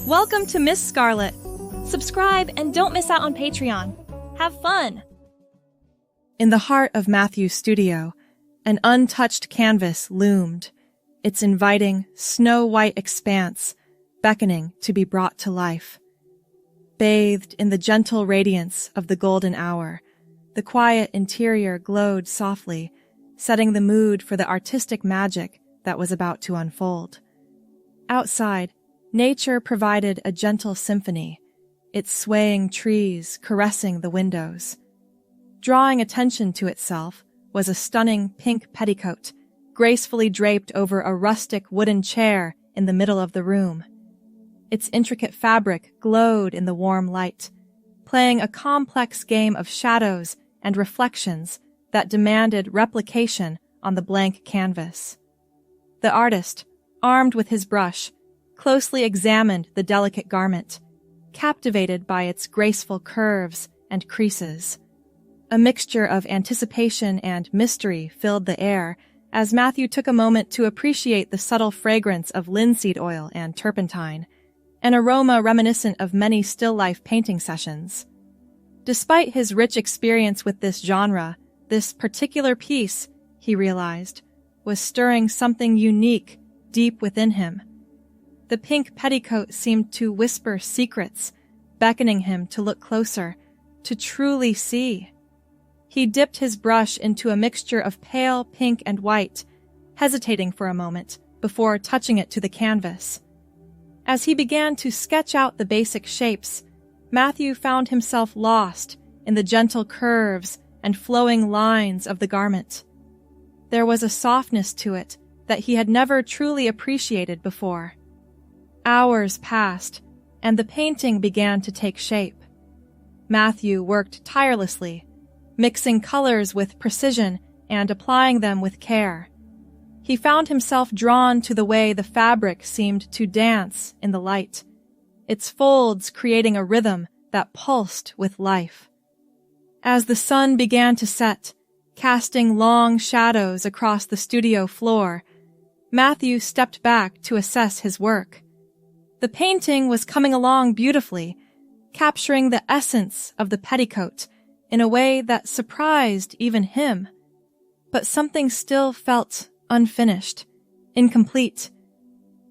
Welcome to Miss Scarlett. Subscribe and don't miss out on Patreon. Have fun! In the heart of Matthew's studio, an untouched canvas loomed, its inviting, snow-white expanse beckoning to be brought to life. Bathed in the gentle radiance of the golden hour, the quiet interior glowed softly, setting the mood for the artistic magic that was about to unfold. Outside, nature provided a gentle symphony, its swaying trees caressing the windows. Drawing attention to itself was a stunning pink petticoat, gracefully draped over a rustic wooden chair in the middle of the room. Its intricate fabric glowed in the warm light, playing a complex game of shadows and reflections that demanded replication on the blank canvas. The artist, armed with his brush, closely examined the delicate garment, captivated by its graceful curves and creases. A mixture of anticipation and mystery filled the air as Matthew took a moment to appreciate the subtle fragrance of linseed oil and turpentine, an aroma reminiscent of many still-life painting sessions. Despite his rich experience with this genre, this particular piece, he realized, was stirring something unique deep within him. The pink petticoat seemed to whisper secrets, beckoning him to look closer, to truly see. He dipped his brush into a mixture of pale pink and white, hesitating for a moment before touching it to the canvas. As he began to sketch out the basic shapes, Matthew found himself lost in the gentle curves and flowing lines of the garment. There was a softness to it that he had never truly appreciated before. Hours passed, and the painting began to take shape. Matthew worked tirelessly, mixing colors with precision and applying them with care. He found himself drawn to the way the fabric seemed to dance in the light, its folds creating a rhythm that pulsed with life. As the sun began to set, casting long shadows across the studio floor, Matthew stepped back to assess his work. The painting was coming along beautifully, capturing the essence of the petticoat in a way that surprised even him. But something still felt unfinished, incomplete.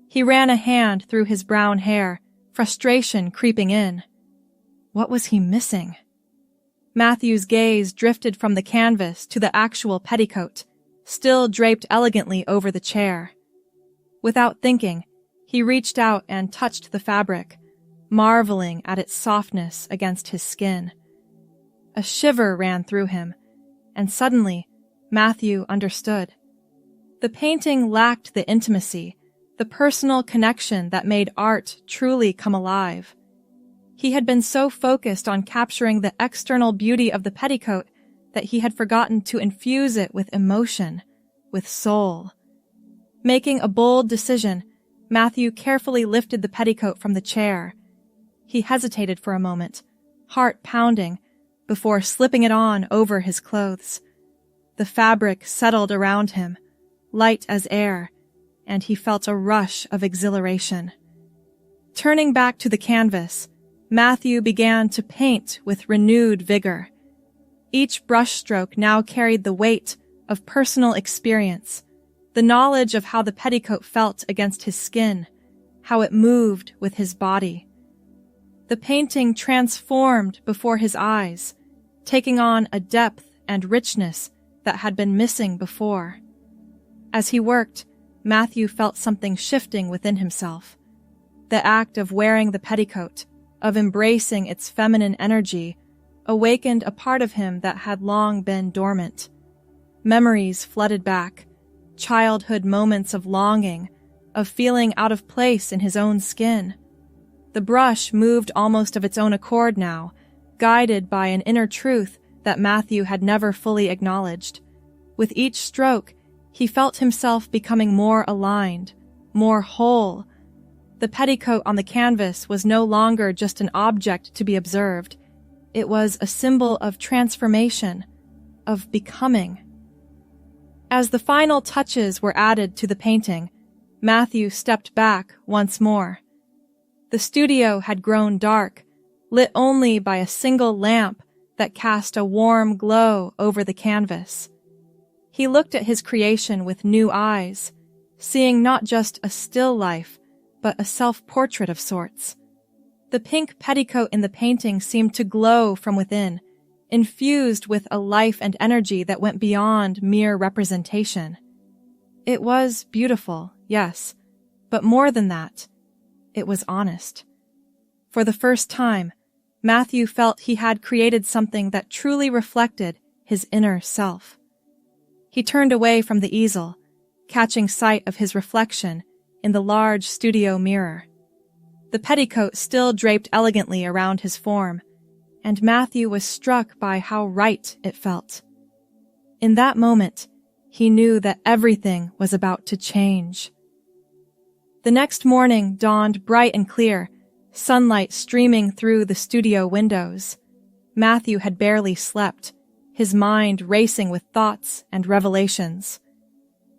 He ran a hand through his brown hair, frustration creeping in. What was he missing? Matthew's gaze drifted from the canvas to the actual petticoat, still draped elegantly over the chair. Without thinking, he reached out and touched the fabric, marveling at its softness against his skin. A shiver ran through him, and suddenly, Matthew understood. The painting lacked the intimacy, the personal connection that made art truly come alive. He had been so focused on capturing the external beauty of the petticoat that he had forgotten to infuse it with emotion, with soul. Making a bold decision, Matthew carefully lifted the petticoat from the chair. He hesitated for a moment, heart pounding, before slipping it on over his clothes. The fabric settled around him, light as air, and he felt a rush of exhilaration. Turning back to the canvas, Matthew began to paint with renewed vigor. Each brushstroke now carried the weight of personal experience, the knowledge of how the petticoat felt against his skin, how it moved with his body. The painting transformed before his eyes, taking on a depth and richness that had been missing before. As he worked, Matthew felt something shifting within himself. The act of wearing the petticoat, of embracing its feminine energy, awakened a part of him that had long been dormant. Memories flooded back, childhood moments of longing, of feeling out of place in his own skin. The brush moved almost of its own accord now, guided by an inner truth that Matthew had never fully acknowledged. With each stroke, he felt himself becoming more aligned, more whole. The petticoat on the canvas was no longer just an object to be observed. It was a symbol of transformation, of becoming. As the final touches were added to the painting, Matthew stepped back once more. The studio had grown dark, lit only by a single lamp that cast a warm glow over the canvas. He looked at his creation with new eyes, seeing not just a still life, but a self-portrait of sorts. The pink petticoat in the painting seemed to glow from within, infused with a life and energy that went beyond mere representation. It was beautiful, yes, but more than that, it was honest. For the first time, Matthew felt he had created something that truly reflected his inner self. He turned away from the easel, catching sight of his reflection in the large studio mirror. The petticoat still draped elegantly around his form, and Matthew was struck by how right it felt. In that moment, he knew that everything was about to change. The next morning dawned bright and clear, sunlight streaming through the studio windows. Matthew had barely slept, his mind racing with thoughts and revelations.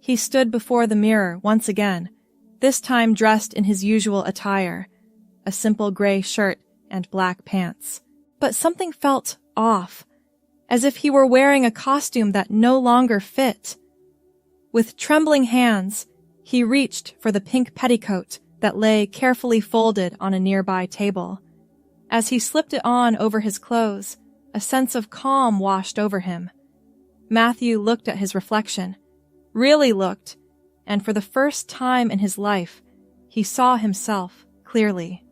He stood before the mirror once again, this time dressed in his usual attire, a simple gray shirt and black pants. But something felt off, as if he were wearing a costume that no longer fit. With trembling hands, he reached for the pink petticoat that lay carefully folded on a nearby table. As he slipped it on over his clothes, a sense of calm washed over him. Matthew looked at his reflection, really looked, and for the first time in his life, he saw himself clearly.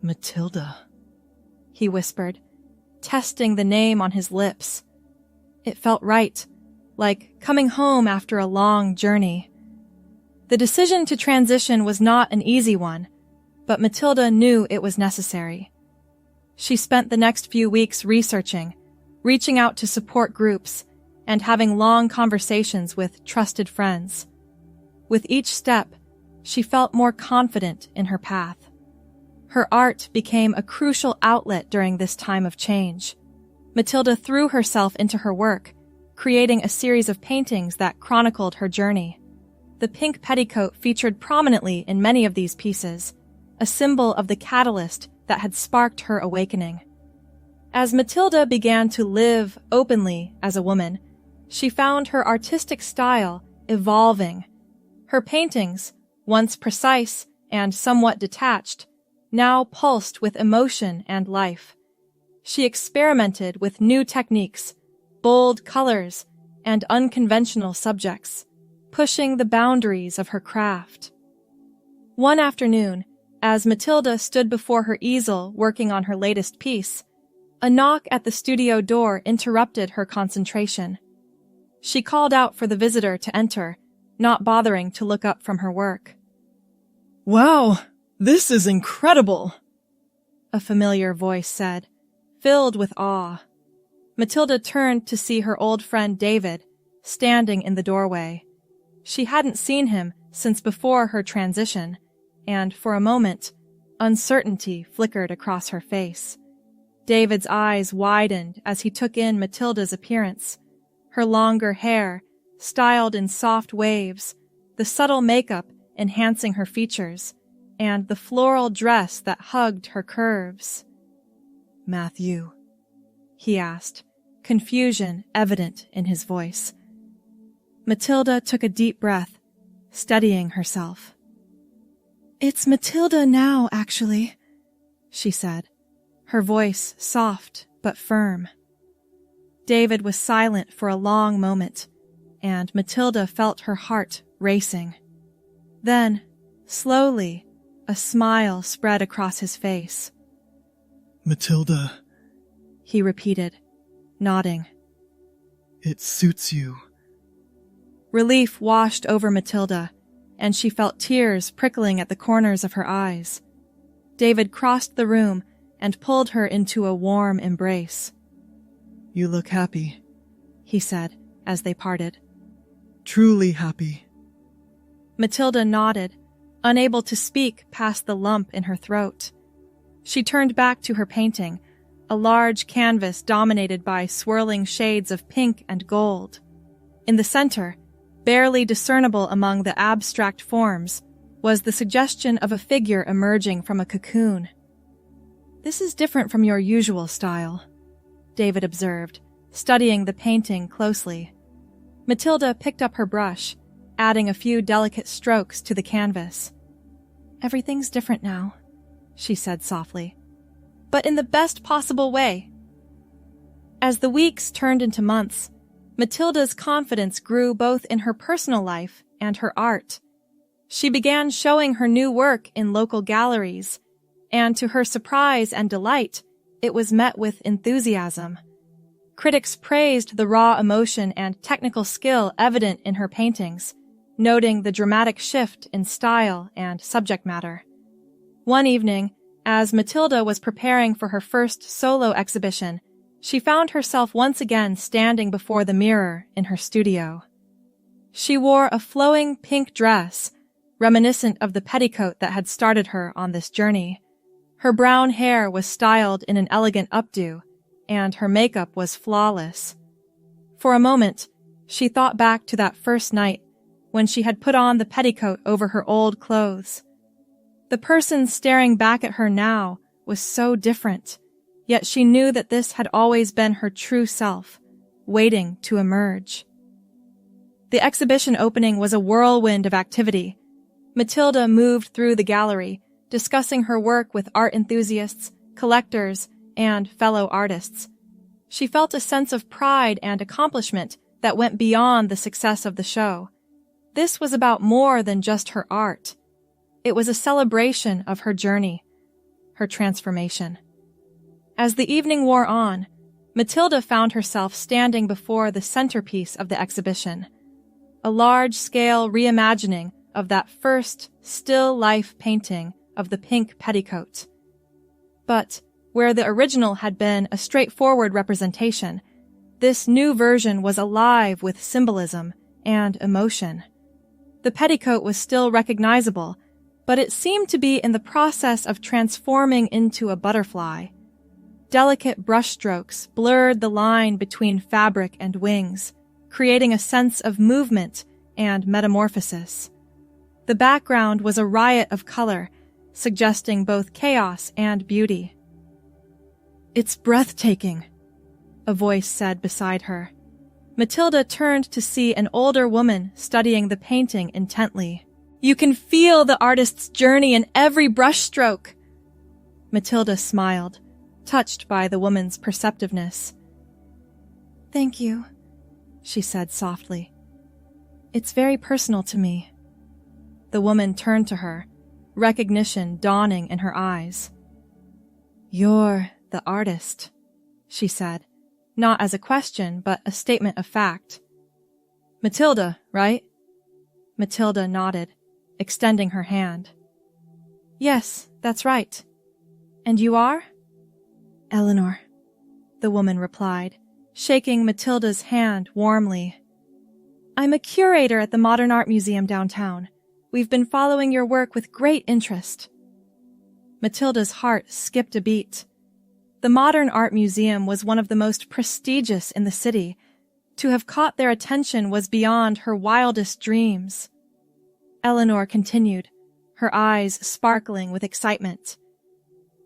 Matilda, he whispered, testing the name on his lips. It felt right, like coming home after a long journey. The decision to transition was not an easy one, but Matilda knew it was necessary. She spent the next few weeks researching, reaching out to support groups, and having long conversations with trusted friends. With each step, she felt more confident in her path. Her art became a crucial outlet during this time of change. Matilda threw herself into her work, creating a series of paintings that chronicled her journey. The pink petticoat featured prominently in many of these pieces, a symbol of the catalyst that had sparked her awakening. As Matilda began to live openly as a woman, she found her artistic style evolving. Her paintings, once precise and somewhat detached, now pulsed with emotion and life. She experimented with new techniques, bold colors, and unconventional subjects, pushing the boundaries of her craft. One afternoon, as Matilda stood before her easel working on her latest piece, a knock at the studio door interrupted her concentration. She called out for the visitor to enter, not bothering to look up from her work. "Wow, this is incredible," a familiar voice said, filled with awe. Matilda turned to see her old friend David, standing in the doorway. She hadn't seen him since before her transition, and for a moment, uncertainty flickered across her face. David's eyes widened as he took in Matilda's appearance. Her longer hair, styled in soft waves, the subtle makeup enhancing her features, and the floral dress that hugged her curves. "Matthew," he asked, confusion evident in his voice. Matilda took a deep breath, steadying herself. "It's Matilda now, actually," she said, her voice soft but firm. David was silent for a long moment, and Matilda felt her heart racing. Then, slowly, a smile spread across his face. "Matilda," he repeated, nodding. "It suits you." Relief washed over Matilda, and she felt tears prickling at the corners of her eyes. David crossed the room and pulled her into a warm embrace. "You look happy," he said as they parted. "Truly happy." Matilda nodded, unable to speak past the lump in her throat. She turned back to her painting, a large canvas dominated by swirling shades of pink and gold. In the center, barely discernible among the abstract forms, was the suggestion of a figure emerging from a cocoon. "This is different from your usual style," David observed, studying the painting closely. Matilda picked up her brush, adding a few delicate strokes to the canvas. "Everything's different now," she said softly, "but in the best possible way." As the weeks turned into months, Matilda's confidence grew both in her personal life and her art. She began showing her new work in local galleries, and to her surprise and delight, it was met with enthusiasm. Critics praised the raw emotion and technical skill evident in her paintings, noting the dramatic shift in style and subject matter. One evening, as Matilda was preparing for her first solo exhibition, she found herself once again standing before the mirror in her studio. She wore a flowing pink dress, reminiscent of the petticoat that had started her on this journey. Her brown hair was styled in an elegant updo, and her makeup was flawless. For a moment, she thought back to that first night when she had put on the petticoat over her old clothes. The person staring back at her now was so different, yet she knew that this had always been her true self, waiting to emerge. The exhibition opening was a whirlwind of activity. Matilda moved through the gallery, discussing her work with art enthusiasts, collectors, and fellow artists. She felt a sense of pride and accomplishment that went beyond the success of the show. This was about more than just her art. It was a celebration of her journey, her transformation. As the evening wore on, Matilda found herself standing before the centerpiece of the exhibition, a large-scale reimagining of that first still life painting of the pink petticoat. But where the original had been a straightforward representation, this new version was alive with symbolism and emotion. The petticoat was still recognizable, but it seemed to be in the process of transforming into a butterfly. Delicate brushstrokes blurred the line between fabric and wings, creating a sense of movement and metamorphosis. The background was a riot of color, suggesting both chaos and beauty. "It's breathtaking," a voice said beside her. Matilda turned to see an older woman studying the painting intently. "You can feel the artist's journey in every brushstroke." Matilda smiled, touched by the woman's perceptiveness. "Thank you," she said softly. "It's very personal to me." The woman turned to her, recognition dawning in her eyes. "You're the artist," she said, not as a question, but a statement of fact. "Matilda, right?" Matilda nodded, extending her hand. "Yes, that's right. And you are?" "Eleanor," the woman replied, shaking Matilda's hand warmly. "I'm a curator at the Modern Art Museum downtown. We've been following your work with great interest." Matilda's heart skipped a beat. The Modern Art Museum was one of the most prestigious in the city. To have caught their attention was beyond her wildest dreams. Eleanor continued, her eyes sparkling with excitement.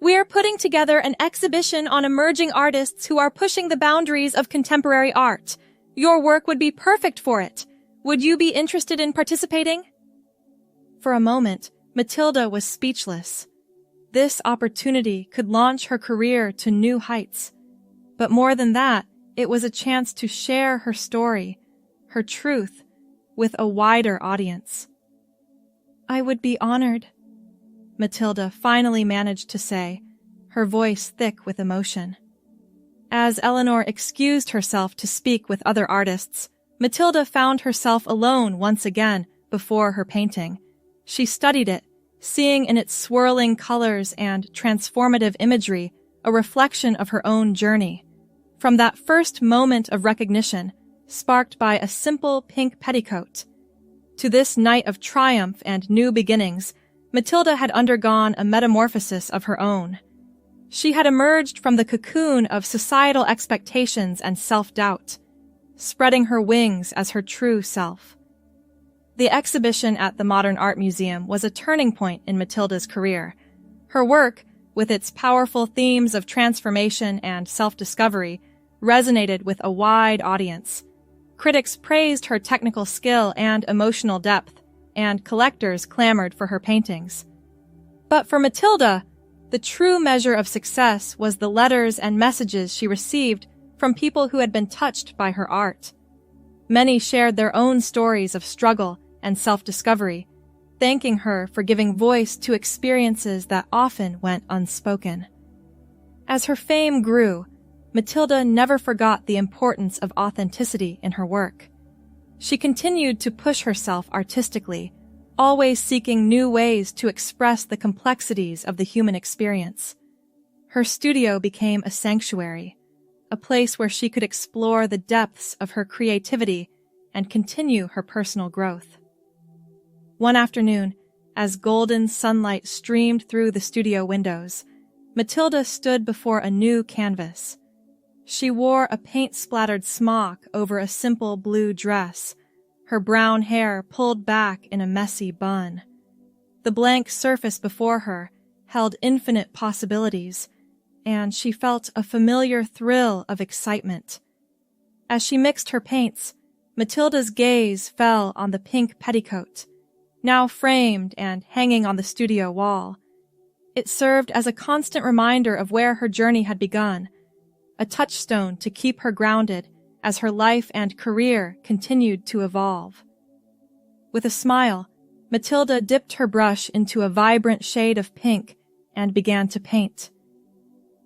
"We are putting together an exhibition on emerging artists who are pushing the boundaries of contemporary art. Your work would be perfect for it. Would you be interested in participating?" For a moment, Matilda was speechless. This opportunity could launch her career to new heights. But more than that, it was a chance to share her story, her truth, with a wider audience. "I would be honored," Matilda finally managed to say, her voice thick with emotion. As Eleanor excused herself to speak with other artists, Matilda found herself alone once again before her painting. She studied it, seeing in its swirling colors and transformative imagery a reflection of her own journey. From that first moment of recognition, sparked by a simple pink petticoat, to this night of triumph and new beginnings, Matilda had undergone a metamorphosis of her own. She had emerged from the cocoon of societal expectations and self-doubt, spreading her wings as her true self. The exhibition at the Modern Art Museum was a turning point in Matilda's career. Her work, with its powerful themes of transformation and self-discovery, resonated with a wide audience. Critics praised her technical skill and emotional depth, and collectors clamored for her paintings. But for Matilda, the true measure of success was the letters and messages she received from people who had been touched by her art. Many shared their own stories of struggle and self-discovery, thanking her for giving voice to experiences that often went unspoken. As her fame grew, Matilda never forgot the importance of authenticity in her work. She continued to push herself artistically, always seeking new ways to express the complexities of the human experience. Her studio became a sanctuary, a place where she could explore the depths of her creativity and continue her personal growth. One afternoon, as golden sunlight streamed through the studio windows, Matilda stood before a new canvas. She wore a paint-splattered smock over a simple blue dress, her brown hair pulled back in a messy bun. The blank surface before her held infinite possibilities, and she felt a familiar thrill of excitement. As she mixed her paints, Matilda's gaze fell on the pink petticoat, now framed and hanging on the studio wall. It served as a constant reminder of where her journey had begun, a touchstone to keep her grounded as her life and career continued to evolve. With a smile, Matilda dipped her brush into a vibrant shade of pink and began to paint.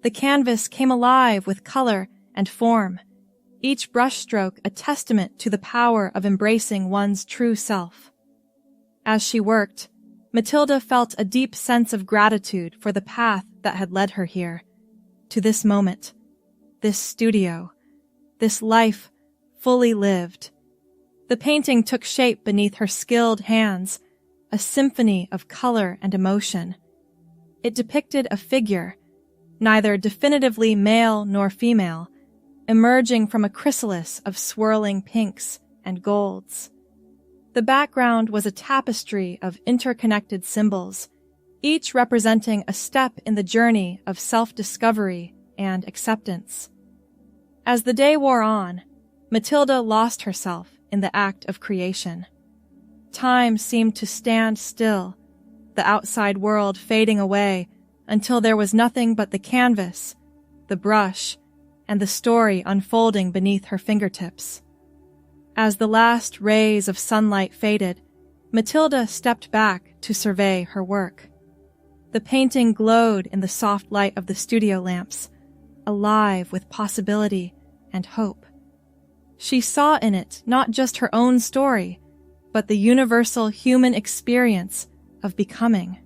The canvas came alive with color and form, each brushstroke a testament to the power of embracing one's true self. As she worked, Matilda felt a deep sense of gratitude for the path that had led her here, to this moment, this studio, this life fully lived. The painting took shape beneath her skilled hands, a symphony of color and emotion. It depicted a figure, neither definitively male nor female, emerging from a chrysalis of swirling pinks and golds. The background was a tapestry of interconnected symbols, each representing a step in the journey of self-discovery and acceptance. As the day wore on, Matilda lost herself in the act of creation. Time seemed to stand still, the outside world fading away until there was nothing but the canvas, the brush, and the story unfolding beneath her fingertips. As the last rays of sunlight faded, Matilda stepped back to survey her work. The painting glowed in the soft light of the studio lamps, alive with possibility and hope. She saw in it not just her own story, but the universal human experience of becoming.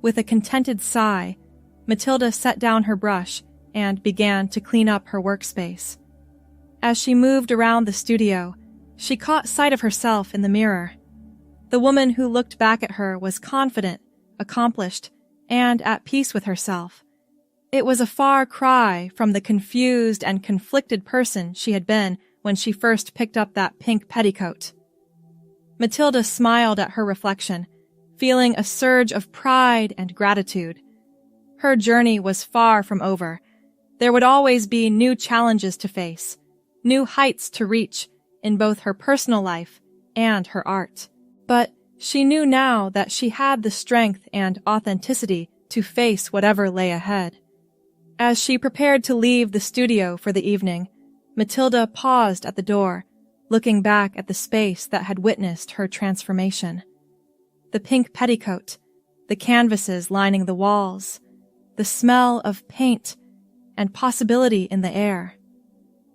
With a contented sigh, Matilda set down her brush and began to clean up her workspace. As she moved around the studio, she caught sight of herself in the mirror. The woman who looked back at her was confident, accomplished, and at peace with herself. It was a far cry from the confused and conflicted person she had been when she first picked up that pink petticoat. Matilda smiled at her reflection, feeling a surge of pride and gratitude. Her journey was far from over. There would always be new challenges to face, new heights to reach in both her personal life and her art. But she knew now that she had the strength and authenticity to face whatever lay ahead. As she prepared to leave the studio for the evening, Matilda paused at the door, looking back at the space that had witnessed her transformation. The pink petticoat, the canvases lining the walls, the smell of paint, and possibility in the air.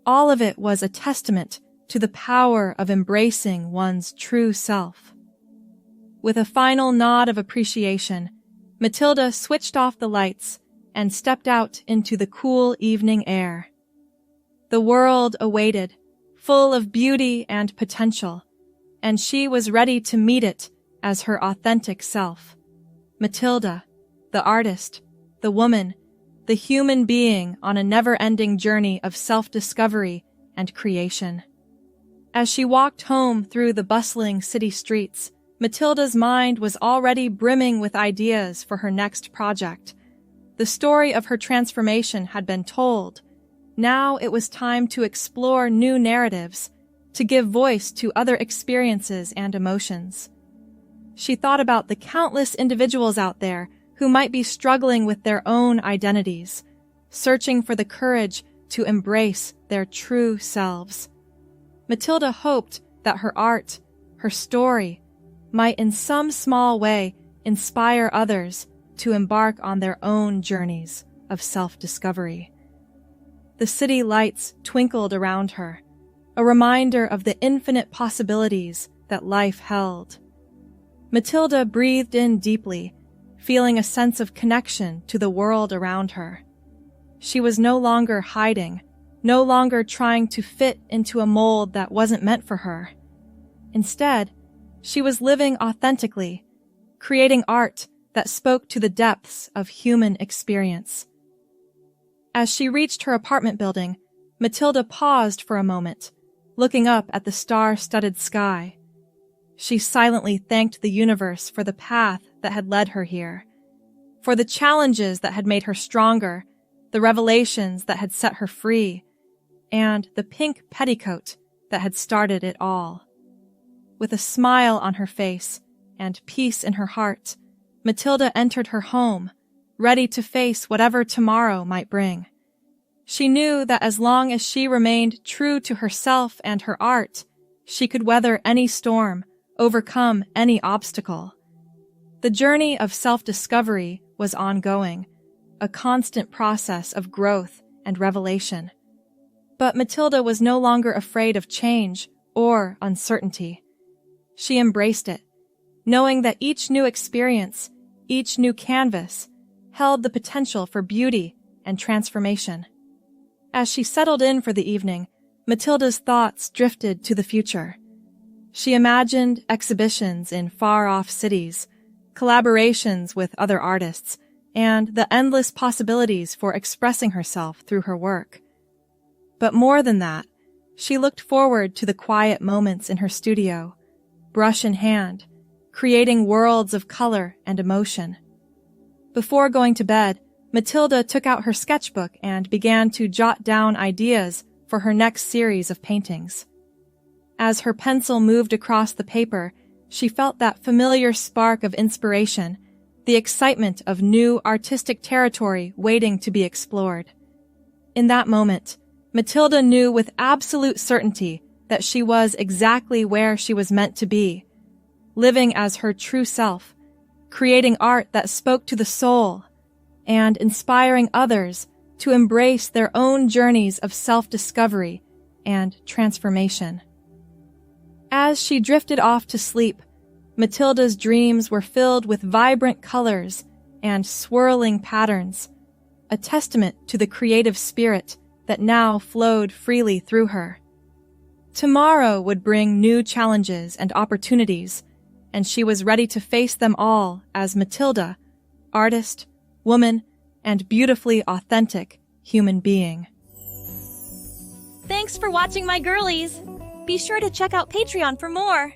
All of it was a testament to the power of embracing one's true self. With a final nod of appreciation, Matilda switched off the lights and stepped out into the cool evening air. The world awaited, full of beauty and potential, and she was ready to meet it as her authentic self. Matilda, the artist, the woman, the human being on a never-ending journey of self-discovery and creation. As she walked home through the bustling city streets, Matilda's mind was already brimming with ideas for her next project. The story of her transformation had been told. Now it was time to explore new narratives, to give voice to other experiences and emotions. She thought about the countless individuals out there who might be struggling with their own identities, searching for the courage to embrace their true selves. Matilda hoped that her art, her story, might in some small way inspire others to embark on their own journeys of self-discovery. The city lights twinkled around her, a reminder of the infinite possibilities that life held. Matilda breathed in deeply, feeling a sense of connection to the world around her. She was no longer hiding, no longer trying to fit into a mold that wasn't meant for her. Instead, she was living authentically, creating art that spoke to the depths of human experience. As she reached her apartment building, Matilda paused for a moment, looking up at the star-studded sky. She silently thanked the universe for the path that had led her here, for the challenges that had made her stronger, the revelations that had set her free, and the pink petticoat that had started it all. With a smile on her face and peace in her heart, Matilda entered her home, ready to face whatever tomorrow might bring. She knew that as long as she remained true to herself and her art, she could weather any storm, overcome any obstacle. The journey of self-discovery was ongoing, a constant process of growth and revelation. But Matilda was no longer afraid of change or uncertainty. She embraced it, knowing that each new experience, each new canvas, held the potential for beauty and transformation. As she settled in for the evening, Matilda's thoughts drifted to the future. She imagined exhibitions in far-off cities, collaborations with other artists, and the endless possibilities for expressing herself through her work. But more than that, she looked forward to the quiet moments in her studio, brush in hand, creating worlds of color and emotion. Before going to bed, Matilda took out her sketchbook and began to jot down ideas for her next series of paintings. As her pencil moved across the paper, she felt that familiar spark of inspiration, the excitement of new artistic territory waiting to be explored. In that moment, Matilda knew with absolute certainty that she was exactly where she was meant to be, living as her true self, creating art that spoke to the soul, and inspiring others to embrace their own journeys of self-discovery and transformation. As she drifted off to sleep, Matilda's dreams were filled with vibrant colors and swirling patterns, a testament to the creative spirit that now flowed freely through her. Tomorrow would bring new challenges and opportunities, and she was ready to face them all as Matilda, artist, woman, and beautifully authentic human being. Thanks for watching my girlies. Be sure to check out Patreon for more.